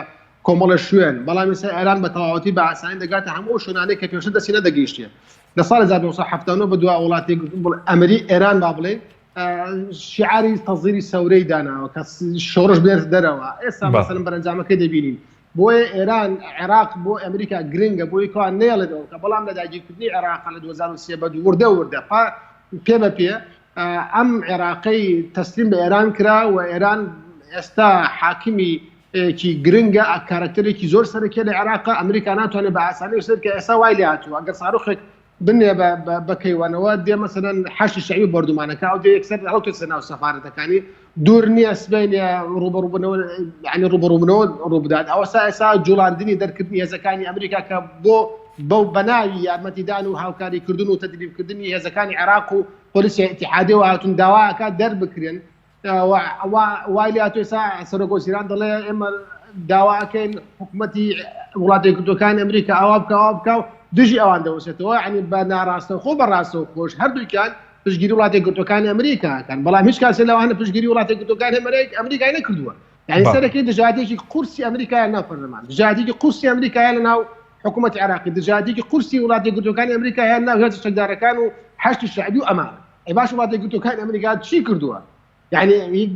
کۆمەڵە شوێن بەڵام ئێستا ئێران بە تەواوەتی بە ئاسانی دەگاتە هەموو شوێنانەی کە پێشتر دەستی نەدەگەیشتێ لە ساڵ 1970 بە دوای وڵاتی ئەمری ئێران با بڵێن شعاری تەزیری سەورەی داناوە کە شۆڕش بێت دەرەوە ئێستا مەسەلەن بەرەنجامەکەی دەبینین بۆیە ئێران عێراق بۆ ئەمریکا گرنگە بۆی کەوا نێڵێتەوە کە بەڵام لە داگیرکردنی عێراق لە 2023 بە وردە پێ بە پێ ئەم عێراقەی تەسلیم بە ئێران کرا و ئێران ئێستا حاکمی کی گرنگە کارکتەرێکی زۆر سەرەکیە لە عێراق ئەمریکا ناتوانێت بە ئاسانی سەر کە ئێستا وای لێ هاتووە ئەگەر ساروخێک بنێ بە کەیوانەوە دێ مەسەلەن حەشی شەعبی بەردومانەکە ئەو دێ یەکسەر هەڵتوێتە ناو سەفارەتەکانی دوور نییە سبەینە ڕوبەڕووبوونەوە یعنی ڕوبەڕووبوونەوە ڕووبدات ئەوەسا ئێستا جوڵاندنی دەرکردنی هێزەکانی ئەمریکا کە بۆ بەو بەناوی یارمەتیدان و هاوکاریکردن و تەدریبکردنی هێزەکانی عێراق و پۆلیسی ئیتیحادیە و هاتوون داواکە دەربکرێن وای لێ هاتووە ئێستا سەرۆکۆسیران دەڵێ ئێمە داواکەین حکوومەتی وڵاتی یەکگرتوەکانی ئەمریکا ئەوا بکە و دژی ئەوان دەوسێتەوە ینی بە ناڕاستە خۆ بەڕاستەوە خۆش هەردووکان پشتگیری وڵاتی یەکگرتوەکانی ئەمریکاکان بەڵام هیچ کەسێ لەوانە پشتگیری وڵاتی یەکگرتوەکانی ئەمریکای نەکردووە یعنی سەرەکەی دژایەتێکی قورسی ئەمریکایە ناو پەرلەمان دژایەتێکی قورسی ئەمریکایە لەناو حکوومەتی عێراقی دژایەتێکی قورسی وڵاتی یەکگرتوەکانی ئەمریکایە ناو هێزە چەکدارەکان و حەشتی شەعبی و ئەمانە ئەی باش وڵاتی یەکگرتوەکانی ئەمریکا چی کردووە یعنی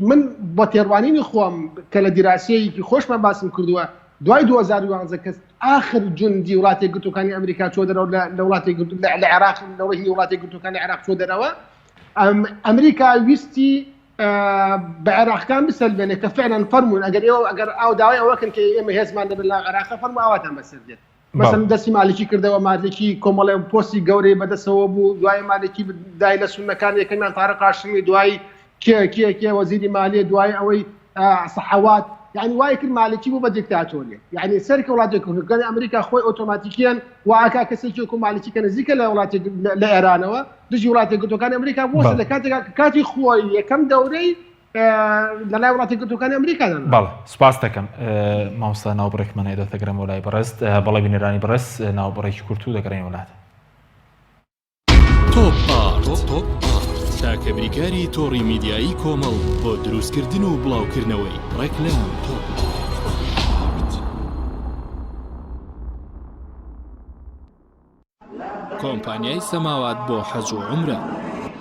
من بە تێڕوانینی خۆم کە لە دیراسەیەکی خۆشمان باسم کردووە دوای 2011 کە آخر جوندی وڵاتی یەکگرتوەکانی ئەمریکا چۆ دەرەوە لە وڵاتی لە عێراق لەوەی وڵاتی یەکگرتوەکانی عێراق چۆ دەرەوە ئەمریکا ویستی بە عێراقیان بسەلبێنێت کە فعلا فەرموون ئەگەر ئەو داوای ئەوەکەن کە ئێمە هێزمان دەبێت لە عێراق فەرمو ئاواتان بەسەر دێت مثلا دەستی مالکی کردەوە مالکی کۆمەڵێ پۆستی گەورەی بەدەستەوە بوو دوای مالکی دای لە سونەکان یەکەمیان تارق هاشمی دوای کێ وەزیری مالیە دوای ئەوەی سەحەوات يعني وايك المالكي مو بديكتاتورية يعني سركة ولاد يكون كان أمريكا خوي أوتوماتيكيا وعكا كسيكي يكون مالكي كان زيك لا ولاد لإيران وتجي ولاد يقولوا كان أمريكا وصل كاتي خوي كم دوري لا ولاد يقولوا كان أمريكا بله سپاس دەکەم مامۆستا ناوبڕێکمانە دەتەگرم وەلای بەڕست بەڵێ بینێرانی بەڕست ناوبڕێکی کورتو دەگەڕێنەوە وڵات تۆپ تاکە بریکاری تۆڕی میدیایی کۆمەڵ بۆ دروستکردن و بڵاوکردنەوەی ڕێکلام کۆمپانیای سەماوات بۆ حەج و عومرە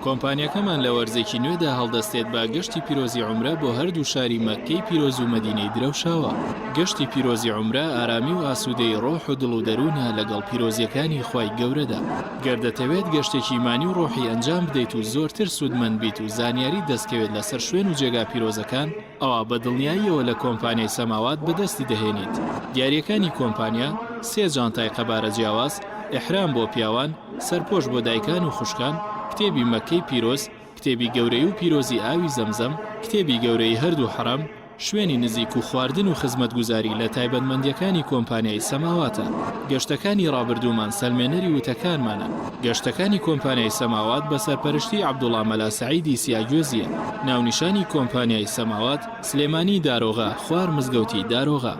کۆمپانیەکەمان لە وەرزێکی نوێدا هەڵدەستێت با گەشتی پیرۆزی عومرە بۆ هەردوو شاری مەککەی پیرۆز و مەدینەی درەوشاوە گەشتی پیرۆزی عومرە ئارامی و ئاسوودەی ڕۆح و دڵ و دەروونە لەگەڵ پیرۆزیەکانی خوای گەورەدا گەردەتەوێت گەشتێکی مانی و ڕۆحی ئەنجام بدەیت و زۆرتر سوودمەند بیت و زانیاری دەستکەوێت لەسەر شوێن و جێگا پیرۆزەکان ئەوە بە دڵنیاییەوە لە کۆمپانیای سەماوات بەدەستی دەهێنیت دیاریەکانی کۆمپانیا 3 جانتای قەبارە جیاواز ئیحرام بۆ پیاوان سەرپۆش بۆ دایکان و خوشکان کتێبی مەککەی پیرۆز کتێبی گەورەی و پیرۆزی ئاوی زەمزەم کتێبی گەورەی هەردوو حەرەم شوێنی نزیک و خواردن و خزمەتگوزاری لە تایبەتمەندیەکانی کۆمپانیای سەماواتە. گەشتەکانی ڕابردوومان سەلمێنەری وتەکانمانە. گەشتەکانی کۆمپانیای سەماوات بە سەرپەرشتی عەبدوڵڵا مەلا سەعیدی سیاگوێزیە. ناونیشانی کۆمپانیای سەماوات سلێمانی دارۆغا، خوار مزگەوتی دارۆغا.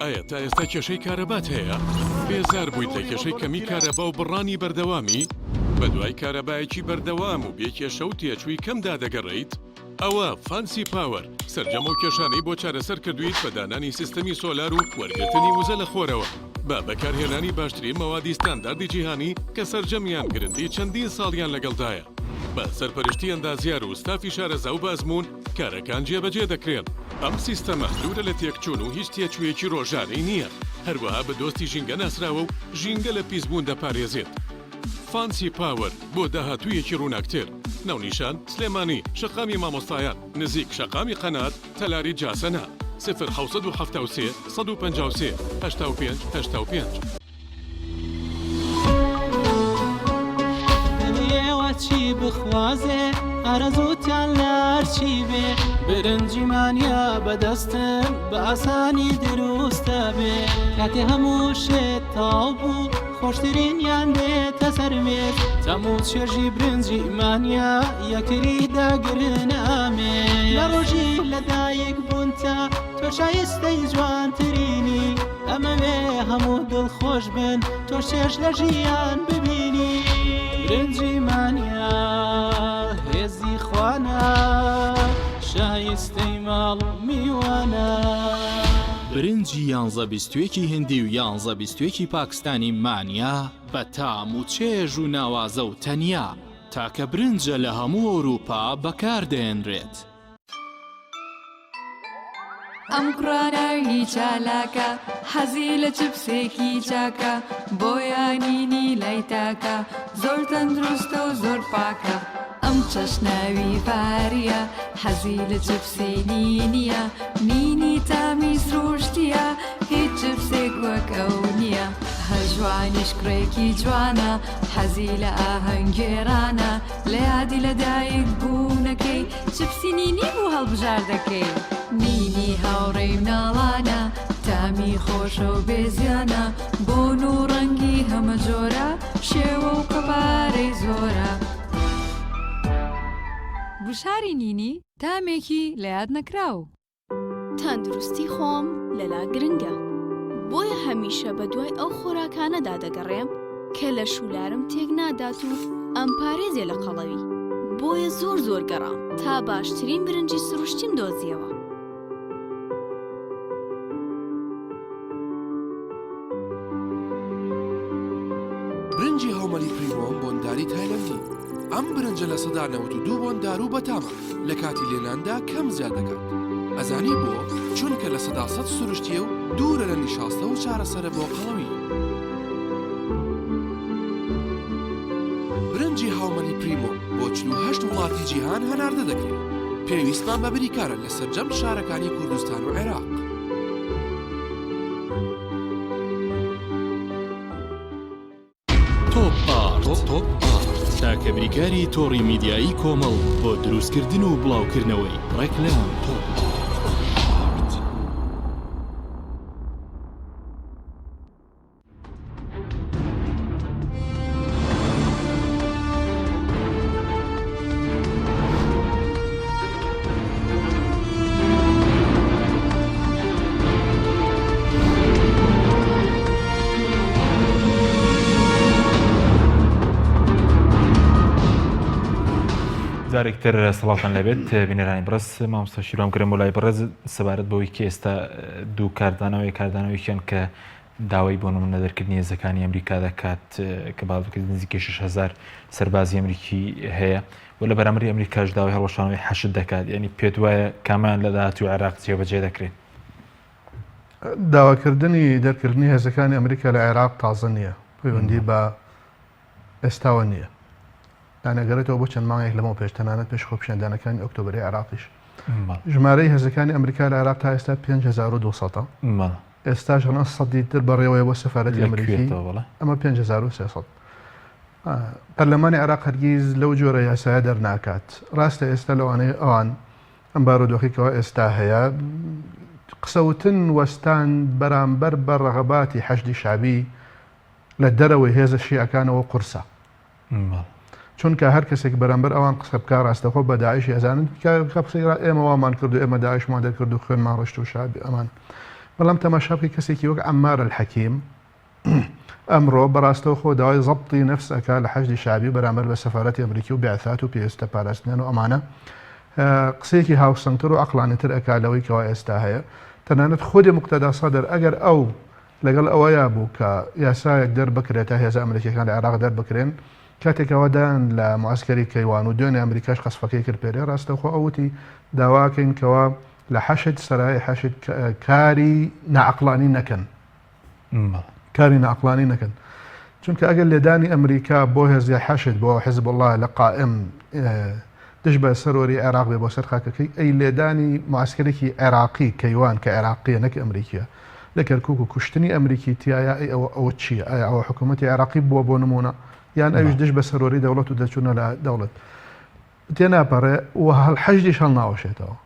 ئایا تا ئێستا کێشەی کارەبات هەیە؟ بێزار بوویت لە کێشەی کەمی کارەبا و بڕانی بەردەوامی؟ بە دوای کارەبایەکی بەردەوام و بێکێشە و تێچووی کەمدا دەگەڕێیت؟ ئەوە فانسی پاوەر سەرجەم و کێشانەی بۆ چارەسەر کردویت بە دانانی سیستەمی سۆلار و وەرگرتنی وزە لە خۆرەوە بە بەکارهێنانی باشترین مەوادی ستانداردی جیهانی کە سەرجەمیان گرنگی چەندین ساڵیان لەگەڵدایە. بە سەرپەرشتی ئەندازیار و ستافی شارەزا و بازمون کارەکان جێبەجێ دەکرێن. ئەم سیستەمە دوورە لە تێکچوون و هیچ تێچوویەکی ڕۆژانەی نییە. هەروەها بە دۆستی ژینگە ناسراوە و ژینگە لە پیسبوون دەپارێزێت. فانسی پاوەر بۆ داهاتوویەکی ڕووناکتر. ناونیشان سلێمانی، شەقامی مامۆستایان، نزیک شەقامی قەنات، تەلاری جاسەنا. 0 153 85 85. چی بخوازێ ئارەزووتیان لەرچی بێ برنجیمانیا بەدەستم بە ئاسانی دروستە بێ کاتێ هەموو شێت تاو بوو خۆشترینیان بێتە سەرمێت تەموو چێژی برنجیمانیا یەکتری داگرن ئامێ لە ڕۆژی لەدایک بوون تا تۆ شایستەی جوانترینی ئەمەوێ هەموو دڵخۆش بن تۆ شێش لە ژیان ببینی برنجیمانیا هێزی خوانە شایستەی ماڵ و میوانە. برنجی 11 هندی و 11 پاکستانی مانیا بە تام و چێژ و ناوازە و تەنیا تاکە برنجە لە هەموو ئەوروپا بەکاردێنرێت. ئەم کوڕانەوی چالاکە حەزی لە چپسێکی چاکە بۆیانینی لای تاکە زۆر تەندروستە و زۆر پاکە. ئەم چەشناوی پاریە حەزی لە چپسی نینیە نینی تامی سروشتیە هیچ چپسێک وەک ئەو نییە. هەژوانیش کوڕێکی جوانە حەزی لە ئاهەنگێرانە لە یادی لەدایک بوونەکەی چپسی نینی بوو هەڵبژار دەکەی. نینی هاوڕێی مناڵانە تامی خۆشە و بێزیانە بۆن و ڕەنگی هەمە جۆرە شێوە و قەبارەی زۆرە. بشاری نینی تامێکی لە یاد نەکراو. تەندروستی خۆم لەلا گرنگە بۆیە هەمیشە بە دوای ئەو خۆراکانەدا دەگەڕێم کە لە شولارم تێک نادات و ئەم پارێزێ لە قەڵەوی بۆیە زۆر گەڕام تا باشترین برنجی سروشتیم دۆزیەوە. برنجی هەومەلی پریمۆم بۆنداری تایلەندی. ئەم برنجە لە سەدا 92 بۆندار و بەتامە لە کاتی لێناندا کەم زیاد دەکات. ئەزانی بۆ چونکە لە سەدا 100 سروشتیە و دوورە لە نیشاستە و چارەسەرە بۆ قەڵەوی. برنجی هەومەلی پریمۆم بۆ 48 وڵاتی جیهان هەناردە دەکرێت. پێویستمان بە بریکارە لە سەرجەم شارەکانی کوردستان و عێراق. تۆپ تاکە بریکاری تۆڕی میدیایی کۆمەڵ بۆ دروستکردن و بڵاوکردنەوەی ڕێکلام تۆپ. جارێکتر سەڵاتان لەبێت بینەرانی بڕست مامۆستا شیرۆم کرێم بۆ لای بڕێز سەبارەت بەوەی کە ئێستا دوو کاردانەوەیکیان کە داوای بۆ نمونە دەرکردنی هێزەکانی ئەمریکا دەکات کە باڵکردن نزیکەی 6,000 سەربازی ئەمریکی هەیە و لە بەرامبەری ئەمریکاش داوای هەڵوەشانەوەی حەشد دەکات. یعنی پێت وایە کامان لە داهاتوی عێراق جێبەجێ دەکرێت؟ داواکردنی دەرکردنی هێزەکانی ئەمریکا لە عێراق تازە نییە، پەیوەندی بە ئێستاوە نییە. دانەگەڕێتەوە بۆ چەند مانگێک لەمەوە پێش تەنانەت پێش خۆپیشاندانەکانی ئۆکتۆبری عێراقیش ژمارەی هێزەکانی ئەمریکا لە عێراق تا ئێستا 5200 ئێستاش 100 تر بەڕێوەیە بۆ سەفارەتی ئەمریکی ئەمە 5300 پەرلەمانی عێراق هەرگیز لەو جۆرە یاسایە دەرناکات. ڕاستە ئێستا لەوانەیە ئەوان ئەم بارودۆخێکەوە ئێستا هەیە قسەوتن وەستان بەرامبەر بە ڕەغەباتی حەشدی شعبی لە دەرەوەی هێزە شیعەکانەوە قورسە، چونکە هەر کەسێک بەرامبەر ئەوان قسە بکە ڕاستەخۆ بە داعیشی ئەزانن ئێمە وامان کردو ئێمە داعیشمان دەکرد و خوێنمان ڕشت و شعبی ئەمان. بەڵام تەماشا بکەی کەسێکی وەک عەمار الحەکیم ئەمڕۆ بەڕاستەوە خۆ داوای زەبطی نەفس ئەکا لە حەشدی شعبی بەرامبەر بە سەفارەتی ئەمریکی و بیعثات و پێویستە پاراستنیان و ئەمانە قسەیەکی هاوسەنگتر و عەقلانیتر ئەکا لەوەی کەوا ئێستا هەیە. تەنانەت خودی مقتەدا سەدر ئەگەر ئەو لەگەڵ ئەوەیە بوو کە یاسایەک دەربکرێتە هێزە ئەمریکیەکان لە عێراق دەربکرێن کاتێکەوە دایان لە معسکەری کەیوان و دوێنێ ئەمریکاش قەسفەکەی کرد پێرێ ڕاستەخۆ ئەوتی داواکەین کەوا لە حەشد سەرای حەشد کاری نەعەقلانی نەکەن، کاری نەعەقلانی نەکەن، چونکە ئەگەر لێدانی ئەمریکا بۆ هێزی حەشد بۆ حیزب الله لە قائم دش بە سەرۆری عێراق بێ بۆ سەر خاکەکەی ئەی لێدانی معسکەرێکی عێراقی کەیوان کە عێراقیە نەک ئەمریکیە لە کەرکووک و کوشتنی ئەمریکی تایە ئەوە چییە؟ ئایا ئەوە حکوومەتی عێراقی بووە بۆ نمونە یان ئەویش دش بە سەرۆری دەوڵەت و دەچوونە لە دەوڵەت تێناپەڕێ و هەڵ حەشدیش هەڵ ناوەشێتەوە.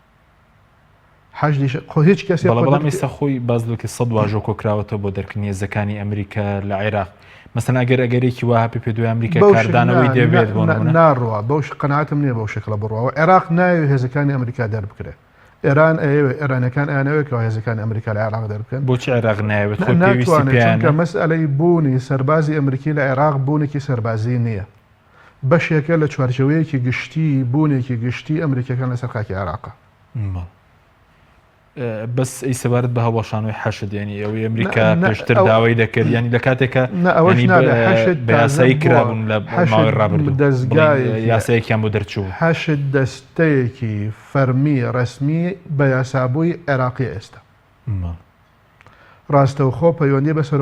حەشدیش خۆ هیچ کەسێ بەڵام ئێستا خۆی باز دەکە سەد واژۆ کۆکراوەتەوە بۆ دەرکردنی هێزەکانی ئەمریکا لە عێراق. مەسەن ئەگەرێکی وا پێ دوای ئەمریکا کاردانەوەی دەبێت بۆ ناڕوە بەوش قەناعەتم نییە بەو شکڵە بڕەوە. عێراق ناوێت هێزەکانی ئەمریکا دەربکرێت. ئێران ئەوێ ئێرانەکان ئەیانەوەیەکەوە هێزەکانی ئەمریکا لە عێراق دەربکەن. بۆچی عێراق نایەوێت؟ چونکە مەسئلەی بوونی سەربازی ئەمریکی لە عێراق بوونێکی سەربازی نییە، بەشێکە لە چوارچەوەیەکی گشتی بوونێکی گشتی ئەمریکیەکان لەسەر خاکی عێراقە. بەس ئەی سەبارەت بە هەڵەشانەوەی حەشد ینی ئەوەی ئەمریکا پێشتر داوای دەکرد ینی لە کاتێکە بە یاسایی کرابوون لە ماوەی ڕابردوو دەستگای یاسایەکیان بۆ دەرچوو. حەشد دەستەیەکی فەرمی ڕەسمی بە یاسابووی عێراقی ئێستا ڕاستەوخۆ پەیوەندی بەسەر